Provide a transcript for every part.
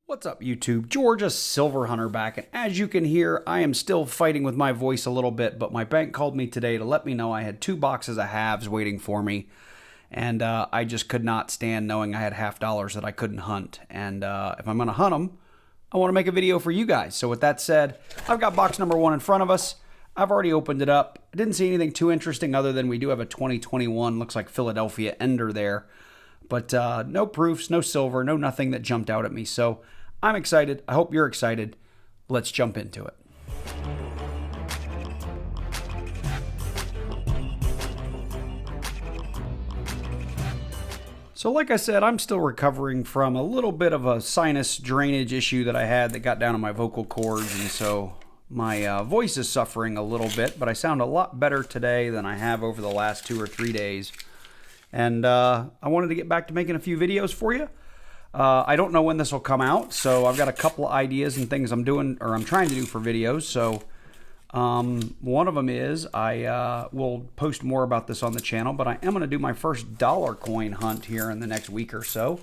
What's up, YouTube? Georgia Silver Hunter back, and as you can hear, I am still fighting with my voice a little bit, but my bank called me today to let me know I had 2 boxes of halves waiting for me, and I just could not stand knowing I had half dollars that I couldn't hunt, and if I'm going to hunt them, I want to make a video for you guys. So with that said, I've got box number 1 in front of us. I've already opened it up. I didn't see anything too interesting other than we do have a 2021, looks like Philadelphia Ender there, but no proofs, no silver, no nothing that jumped out at me, so I'm excited. I hope you're excited. Let's jump into it. So like I said, I'm still recovering from a little bit of a sinus drainage issue that I had that got down to my vocal cords, and so my voice is suffering a little bit, but I sound a lot better today than I have over the last 2 or 3 days. And I wanted to get back to making a few videos for you. I don't know when this will come out, so I've got a couple of ideas and things I'm doing, or I'm trying to do for videos. So one of them is I will post more about this on the channel, but I am going to do my first dollar coin hunt here in the next week or so.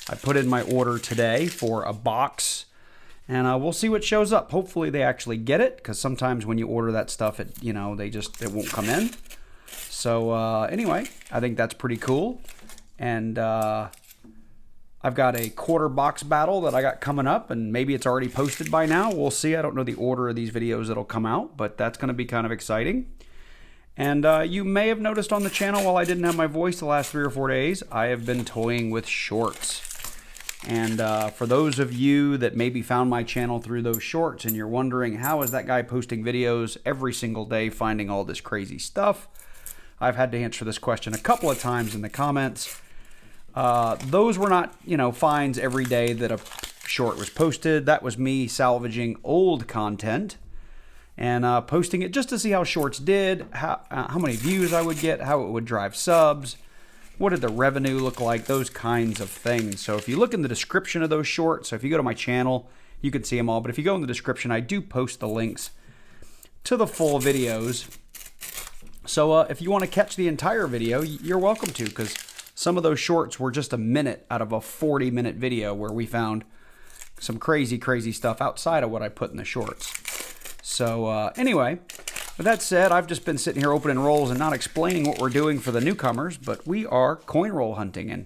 I put in my order today for a box, and we'll see what shows up. Hopefully they actually get it, because sometimes when you order that stuff, it won't come in. So anyway, I think that's pretty cool, and I've got a quarter box battle that I got coming up, and maybe it's already posted by now. We'll see. I don't know the order of these videos that'll come out, but that's going to be kind of exciting. And you may have noticed on the channel, while I didn't have my voice the last 3 or 4 days, I have been toying with shorts. And for those of you that maybe found my channel through those shorts and you're wondering, how is that guy posting videos every single day finding all this crazy stuff? I've had to answer this question a couple of times in the comments. Those were not, finds every day that a short was posted. That was me salvaging old content and posting it just to see how shorts did, how many views I would get, how it would drive subs, what did the revenue look like, those kinds of things. So if you look in the description of those shorts, so if you go to my channel, you can see them all. But if you go in the description, I do post the links to the full videos. So if you want to catch the entire video, you're welcome to, because some of those shorts were just a minute out of a 40-minute video where we found some crazy, crazy stuff outside of what I put in the shorts. So anyway, with that said, I've just been sitting here opening rolls and not explaining what we're doing for the newcomers, but we are coin roll hunting. And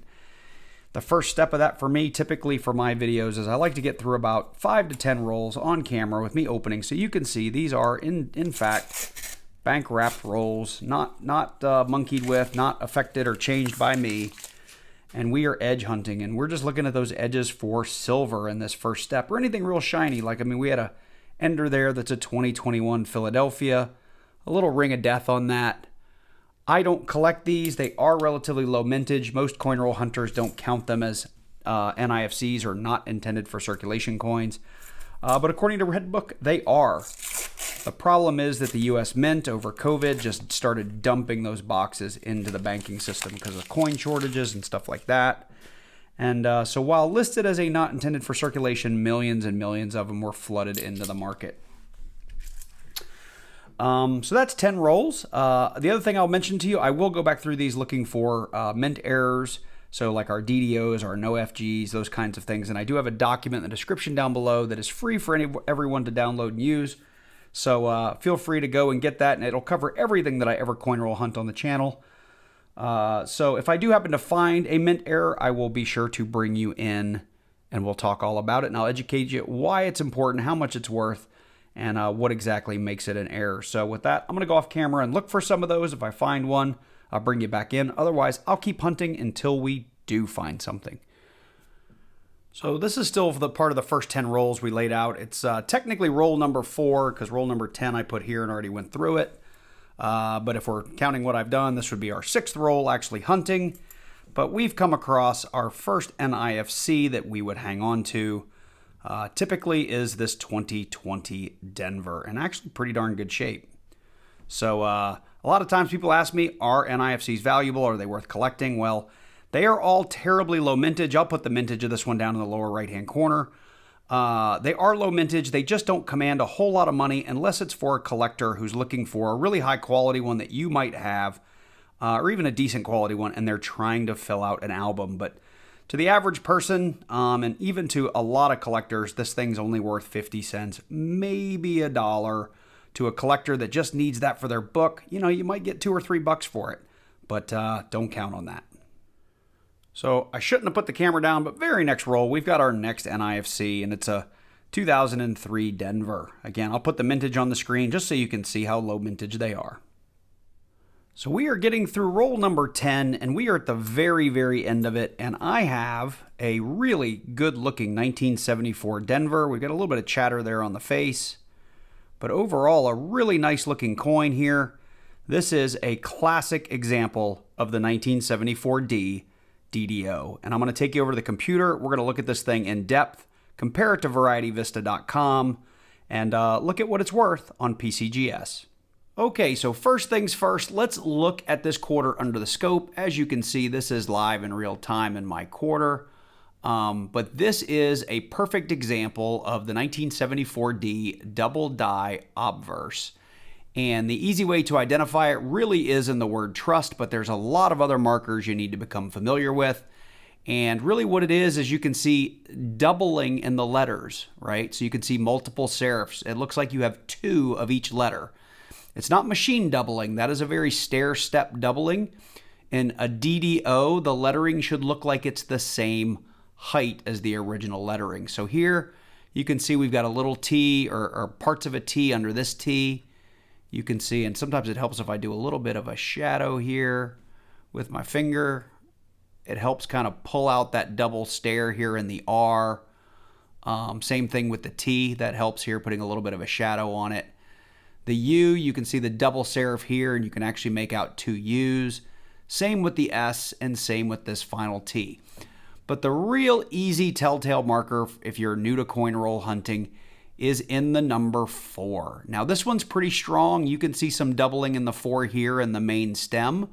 the first step of that for me, typically for my videos, is I like to get through about 5 to 10 rolls on camera with me opening, so you can see these are, in fact, bank wrapped rolls, not monkeyed with, not affected or changed by me. And we are edge hunting, and we're just looking at those edges for silver in this first step, or anything real shiny. Like, we had a ender there that's a 2021 Philadelphia, a little ring of death on that. I don't collect these. They are relatively low mintage. Most coin roll hunters don't count them as NIFCs, or not intended for circulation coins. But according to Redbook, they are. The problem is that the U.S. Mint over COVID just started dumping those boxes into the banking system because of coin shortages and stuff like that. And so while listed as a not intended for circulation, millions and millions of them were flooded into the market. So that's 10 rolls. The other thing I'll mention to you, I will go back through these looking for mint errors. So like our DDOs, our no FGs, those kinds of things. And I do have a document in the description down below that is free for everyone to download and use. So feel free to go and get that, and it'll cover everything that I ever coin roll hunt on the channel. So if I do happen to find a mint error, I will be sure to bring you in, and we'll talk all about it, and I'll educate you why it's important, how much it's worth, and what exactly makes it an error. So with that, I'm going to go off camera and look for some of those. If I find one, I'll bring you back in. Otherwise, I'll keep hunting until we do find something. So this is still the part of the first 10 rolls we laid out. It's technically roll number 4, because roll number 10 I put here and already went through it. But if we're counting what I've done, this would be our 6th roll actually hunting. But we've come across our first NIFC that we would hang on to. Typically is this 2020 Denver, and actually pretty darn good shape. So a lot of times people ask me, are NIFCs valuable? Are they worth collecting? Well, they are all terribly low mintage. I'll put the mintage of this one down in the lower right-hand corner. They are low mintage. They just don't command a whole lot of money unless it's for a collector who's looking for a really high-quality one that you might have, or even a decent quality one, and they're trying to fill out an album. But To the average person, and even to a lot of collectors, this thing's only worth 50 cents, maybe $1. To a collector that just needs that for their book, you know, you might get $2 or $3 for it, but don't count on that. So I shouldn't have put the camera down, but very next roll, we've got our next NIFC, and it's a 2003 Denver. Again, I'll put the mintage on the screen just so you can see how low mintage they are. So we are getting through roll number 10, and we are at the very, very end of it, and I have a really good-looking 1974 Denver. We've got a little bit of chatter there on the face, but overall, a really nice-looking coin here. This is a classic example of the 1974D DDO, and I'm going to take you over to the computer. We're going to look at this thing in depth, compare it to varietyvista.com, and look at what it's worth on PCGS. Okay, so first things first, let's look at this quarter under the scope. As you can see, this is live in real time in my quarter, but this is a perfect example of the 1974D double die obverse. And the easy way to identify it really is in the word trust, but there's a lot of other markers you need to become familiar with. And really what it is you can see doubling in the letters, right? So you can see multiple serifs. It looks like you have 2 of each letter. It's not machine doubling. That is a very stair-step doubling. In a DDO, the lettering should look like it's the same height as the original lettering. So here you can see we've got a little T or parts of a T under this T. You can see, and sometimes it helps if I do a little bit of a shadow here with my finger. It helps kind of pull out that double stair here in the R. Same thing with the T. That helps here, putting a little bit of a shadow on it. The U, you can see the double serif here, and you can actually make out 2 U's. Same with the S, and same with this final T. But the real easy telltale marker, if you're new to coin roll hunting, is in the number 4. Now this one's pretty strong. You can see some doubling in the 4 here in the main stem,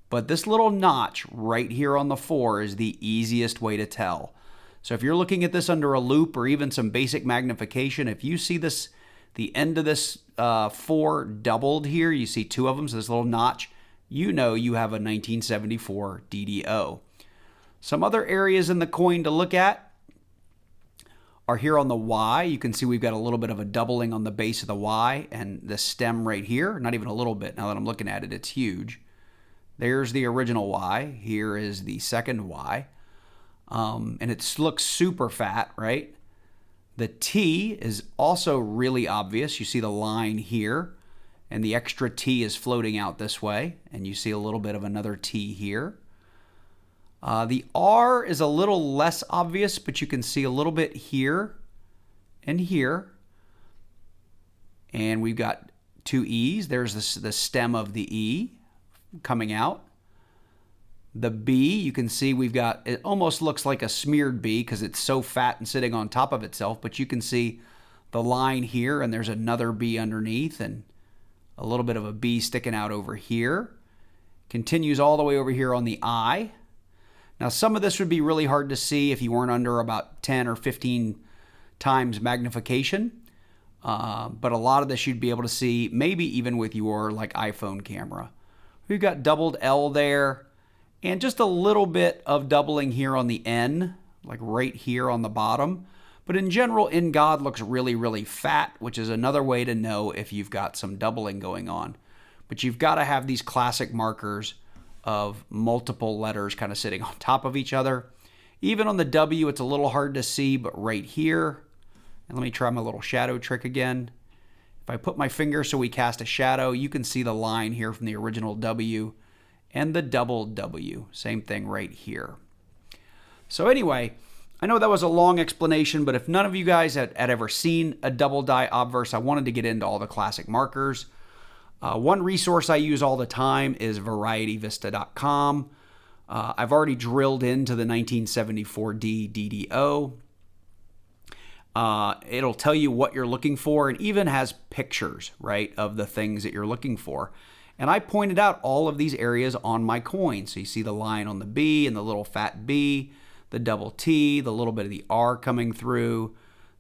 but this little notch right here on the 4 is the easiest way to tell. So if you're looking at this under a loop or even some basic magnification, if you see this, the end of this 4 doubled here, you see 2 of them, so this little notch, you know you have a 1974 DDO. Some other areas in the coin to look at are here on the Y. You can see we've got a little bit of a doubling on the base of the Y and the stem right here. Not even a little bit. Now that I'm looking at it, it's huge. There's the original Y. Here is the second Y. And it looks super fat, right? The T is also really obvious. You see the line here, and the extra T is floating out this way, and you see a little bit of another T here. The R is a little less obvious, but you can see a little bit here and here. And we've got 2 E's. There's the stem of the E coming out. The B, you can see we've got, it almost looks like a smeared B because it's so fat and sitting on top of itself, but you can see the line here, and there's another B underneath, and a little bit of a B sticking out over here. Continues all the way over here on the I. Now, some of this would be really hard to see if you weren't under about 10 or 15 times magnification, but a lot of this you'd be able to see maybe even with your like iPhone camera. We've got doubled L there, and just a little bit of doubling here on the N, like right here on the bottom. But in general, In God looks really, really fat, which is another way to know if you've got some doubling going on. But you've got to have these classic markers of multiple letters kind of sitting on top of each other. Even on the W, it's a little hard to see, but right here, and let me try my little shadow trick again. If I put my finger so we cast a shadow, you can see the line here from the original W and the double W. Same thing right here. So anyway, I know that was a long explanation, but if none of you guys had ever seen a double die obverse, I wanted to get into all the classic markers. One resource I use all the time is varietyvista.com. I've already drilled into the 1974D DDO. It'll tell you what you're looking for and even has pictures, right, of the things that you're looking for. And I pointed out all of these areas on my coin. So you see the line on the B and the little fat B, the double T, the little bit of the R coming through,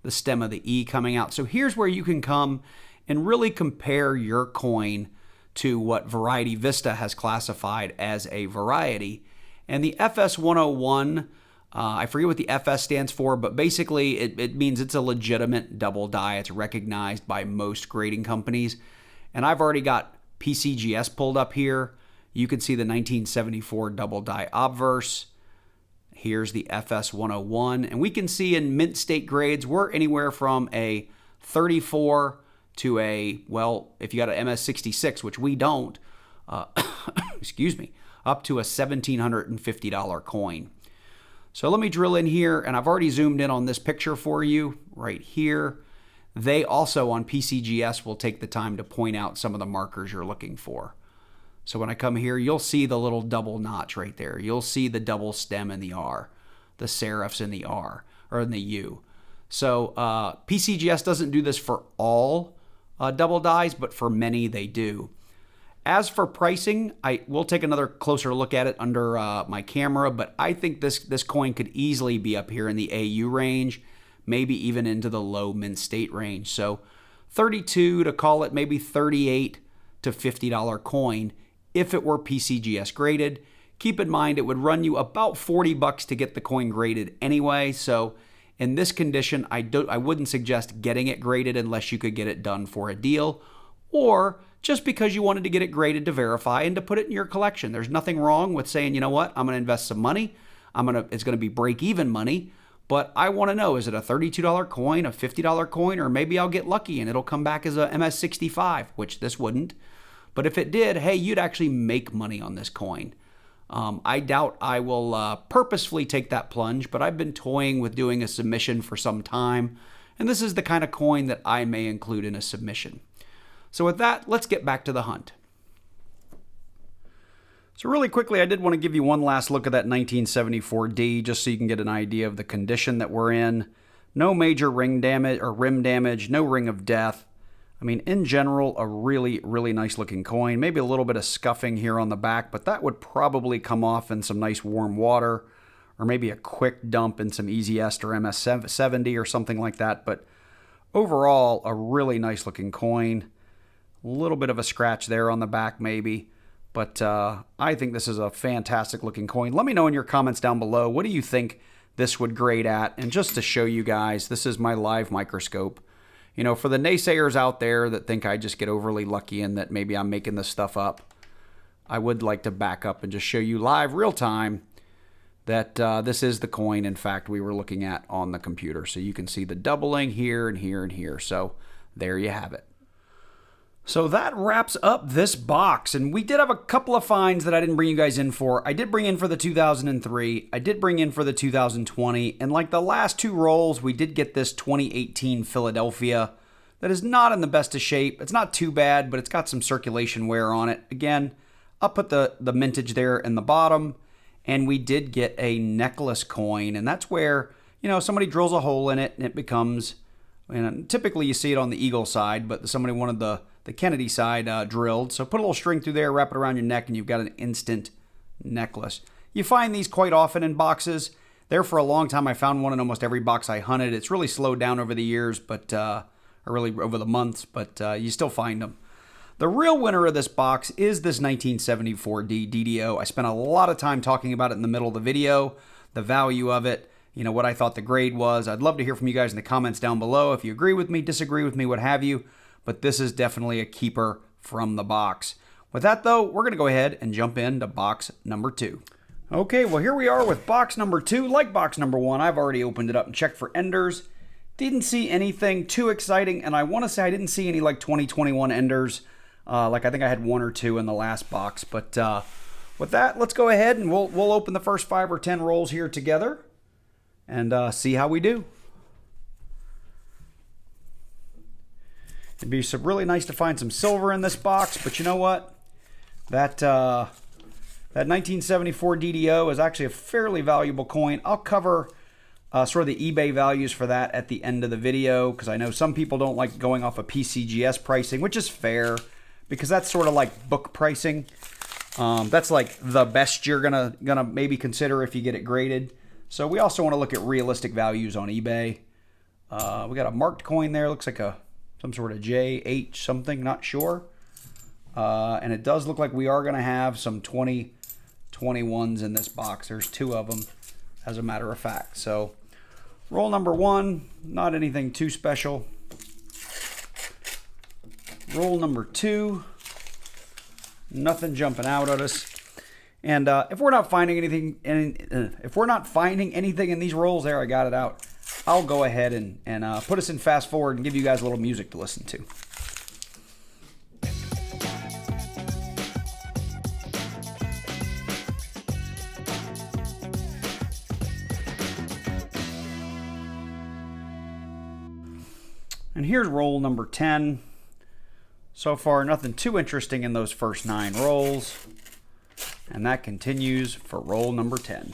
the stem of the E coming out. So here's where you can come and really compare your coin to what Variety Vista has classified as a variety. And the FS101 I forget what the FS stands for, but basically it means it's a legitimate double die. It's recognized by most grading companies. And I've already got PCGS pulled up here. You can see the 1974 double die obverse. Here's the FS 101. And we can see in mint state grades, we're anywhere from a 34 to a, well, if you got an MS66, which we don't, excuse me, up to a $1,750 coin. So let me drill in here, and I've already zoomed in on this picture for you right here. They also on PCGS will take the time to point out some of the markers you're looking for. So when I come here, you'll see the little double notch right there. You'll see the double stem in the R, the serifs in the R, or in the U. So PCGS doesn't do this for all double dies, but for many they do. As for pricing, we'll take another closer look at it under my camera, but I think this coin could easily be up here in the AU range, maybe even into the low mint state range. So 32 to call it maybe 38 to $50 coin if it were PCGS graded. Keep in mind it would run you about 40 bucks to get the coin graded anyway. So in this condition, I wouldn't suggest getting it graded unless you could get it done for a deal, or just because you wanted to get it graded to verify and to put it in your collection. There's nothing wrong with saying, you know what, I'm going to invest some money. It's going to be break-even money, but I want to know, is it a $32 coin, a $50 coin, or maybe I'll get lucky and it'll come back as a MS65, which this wouldn't. But if it did, hey, you'd actually make money on this coin. I doubt I will purposefully take that plunge, but I've been toying with doing a submission for some time, and this is the kind of coin that I may include in a submission. So with that, let's get back to the hunt. So really quickly, I did want to give you one last look at that 1974D, just so you can get an idea of the condition that we're in. No major ring damage or rim damage, no ring of death. I mean, in general, a really, really nice looking coin. Maybe a little bit of scuffing here on the back, but that would probably come off in some nice warm water, or maybe a quick dump in some Easy Est or MS70 or something like that. But overall, a really nice looking coin. A little bit of a scratch there on the back maybe, but I think this is a fantastic looking coin. Let me know in your comments down below, what do you think this would grade at? And just to show you guys, this is my live microscope. You know, for the naysayers out there that think I just get overly lucky and that maybe I'm making this stuff up, I would like to back up and just show you live, real time, that this is the coin, in fact, we were looking at on the computer. So you can see the doubling here and here and here. So there you have it. So that wraps up this box, and we did have a couple of finds that I didn't bring you guys in for. I did bring in for the 2003, I did bring in for the 2020, and like the last two rolls, we did get this 2018 Philadelphia that is not in the best of shape. It's not too bad, but it's got some circulation wear on it. Again, I'll put the mintage there in the bottom, and we did get a necklace coin, and that's where, you know, somebody drills a hole in it, and it becomes, and typically you see it on the eagle side, but somebody wanted the Kennedy side drilled. So put a little string through there, wrap it around your neck, and you've got an instant necklace. You find these quite often in boxes. There for a long time, I found one in almost every box I hunted. It's really slowed down over the years, but or really over the months, but you still find them. The real winner of this box is this 1974D DDO. I spent a lot of time talking about it in the middle of the video, the value of it, you know, what I thought the grade was. I'd love to hear from you guys in the comments down below if you agree with me, disagree with me, what have you. But this is definitely a keeper from the box. With that, though, we're going to go ahead and jump into box number 2. Okay, well, here we are with box number 2. Like box number 1, I've already opened it up and checked for enders. Didn't see anything too exciting, and I want to say I didn't see any like 2021 enders. Like I think I had 1 or 2 in the last box. But with that, let's go ahead and we'll open the first 5 or 10 rolls here together and see how we do. It'd be really nice to find some silver in this box, but you know what? That 1974 DDO is actually a fairly valuable coin. I'll cover sort of the eBay values for that at the end of the video, because I know some people don't like going off of PCGS pricing, which is fair, because that's sort of like book pricing. That's like the best you're gonna maybe consider if you get it graded. So we also want to look at realistic values on eBay. We got a marked coin there. Looks like some sort of JH something, not sure. And it does look like we are going to have some 2021s in this box. There's 2 of them. as a matter of fact. So roll number 1, not anything too special. Roll number 2, nothing jumping out at us. And if we're not finding anything, in these rolls, there, I got it out, I'll go ahead and put us in fast forward and give you guys a little music to listen to. And here's roll number 10. So far, nothing too interesting in those first 9 rolls. And that continues for roll number 10.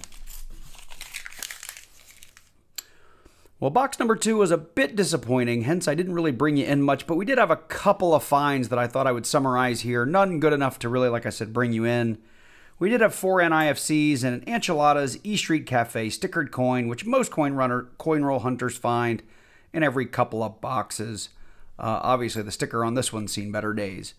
Well, box number 2 was a bit disappointing, hence I didn't really bring you in much, but we did have a couple of finds that I thought I would summarize here. None good enough to really, like I said, bring you in. We did have 4 NIFCs and an Enchiladas E Street Cafe stickered coin, which most coin roll hunters find in every couple of boxes. Obviously, the sticker on this one's seen better days.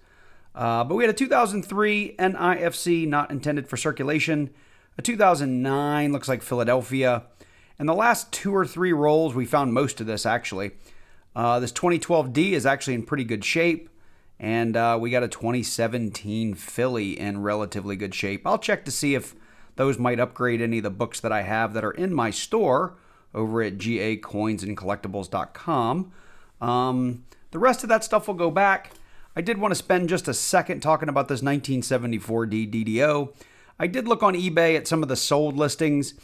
But we had a 2003 NIFC, not intended for circulation. A 2009, looks like Philadelphia. And the last 2 or 3 rolls, we found most of this, actually. This 2012D is actually in pretty good shape. And we got a 2017 Philly in relatively good shape. I'll check to see if those might upgrade any of the books that I have that are in my store over at gacoinsandcollectibles.com. The rest of that stuff will go back. I did want to spend just a second talking about this 1974D DDO. I did look on eBay at some of the sold listings,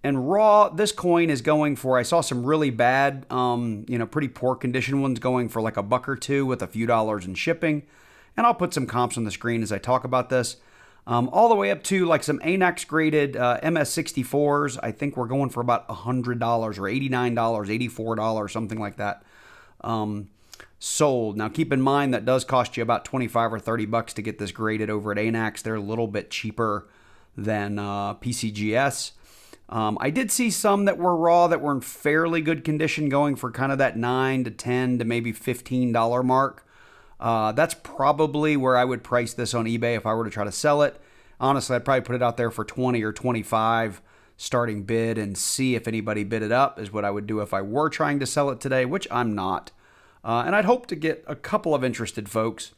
and raw, this coin is going for, I saw some really bad, pretty poor condition ones going for like $1 or $2 with a few dollars in shipping. And I'll put some comps on the screen as I talk about this. All the way up to like some APMEX graded MS64s. I think we're going for about $100 or $89, $84, something like that. Sold. Now keep in mind that does cost you about 25 or 30 bucks to get this graded over at APMEX. They're a little bit cheaper than PCGS. I did see some that were raw that were in fairly good condition going for kind of that $9 to $10 to maybe $15 mark. That's probably where I would price this on eBay if I were to try to sell it. Honestly, I'd probably put it out there for 20 or 25 starting bid and see if anybody bid it up is what I would do if I were trying to sell it today, which I'm not. And I'd hope to get a couple of interested folks.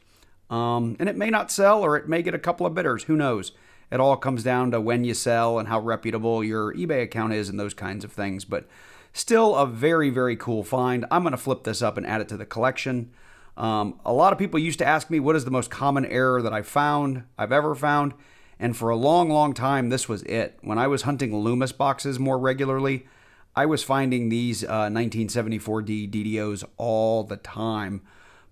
And it may not sell or it may get a couple of bidders. Who knows? It all comes down to when you sell and how reputable your eBay account is and those kinds of things. But still a very, very cool find. I'm going to flip this up and add it to the collection. A lot of people used to ask me what is the most common error that I've ever found. And for a long, long time, this was it. When I was hunting Loomis boxes more regularly, I was finding these 1974D DDOs all the time.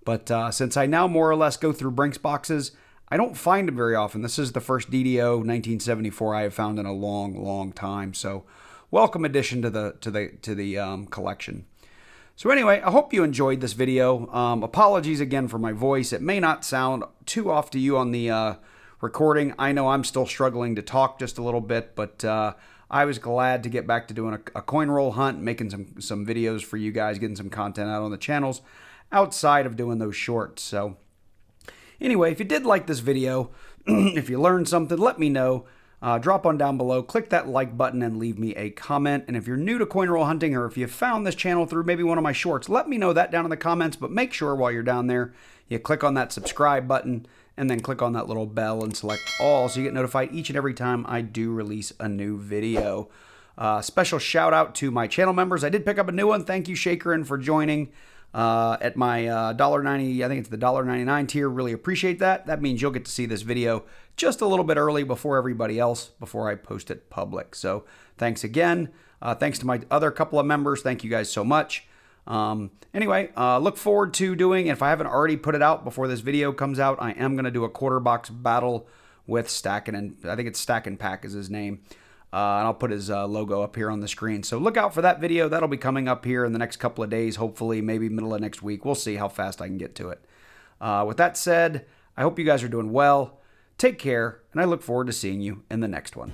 But since I now more or less go through Brinks boxes, I don't find them very often. This is the first DDO 1974 I have found in a long, long time. So welcome addition to the collection. So anyway, I hope you enjoyed this video. Apologies again for my voice. It may not sound too off to you on the recording. I know I'm still struggling to talk just a little bit, but I was glad to get back to doing a coin roll hunt, making some videos for you guys, getting some content out on the channels outside of doing those shorts. So anyway, if you did like this video, if you learned something, let me know. Drop on down below, click that like button and leave me a comment. And if you're new to coin roll hunting or if you found this channel through maybe one of my shorts, let me know that down in the comments. But make sure while you're down there, you click on that subscribe button and then click on that little bell and select all so you get notified each and every time I do release a new video. Special shout out to my channel members. I did pick up a new one. Thank you, Shakerin, for joining at my $1.90, I think it's the $1.99 tier. Really appreciate that. That means you'll get to see this video just a little bit early before everybody else, before I post it public. So thanks again. Thanks to my other couple of members. Thank you guys so much. Anyway, look forward to doing, if I haven't already put it out before this video comes out, I am going to do a quarter box battle with Stackin', and I think it's Stackin' Pack is his name. And I'll put his logo up here on the screen. So look out for that video. That'll be coming up here in the next couple of days, hopefully, maybe middle of next week. We'll see how fast I can get to it. With that said, I hope you guys are doing well. Take care, and I look forward to seeing you in the next one.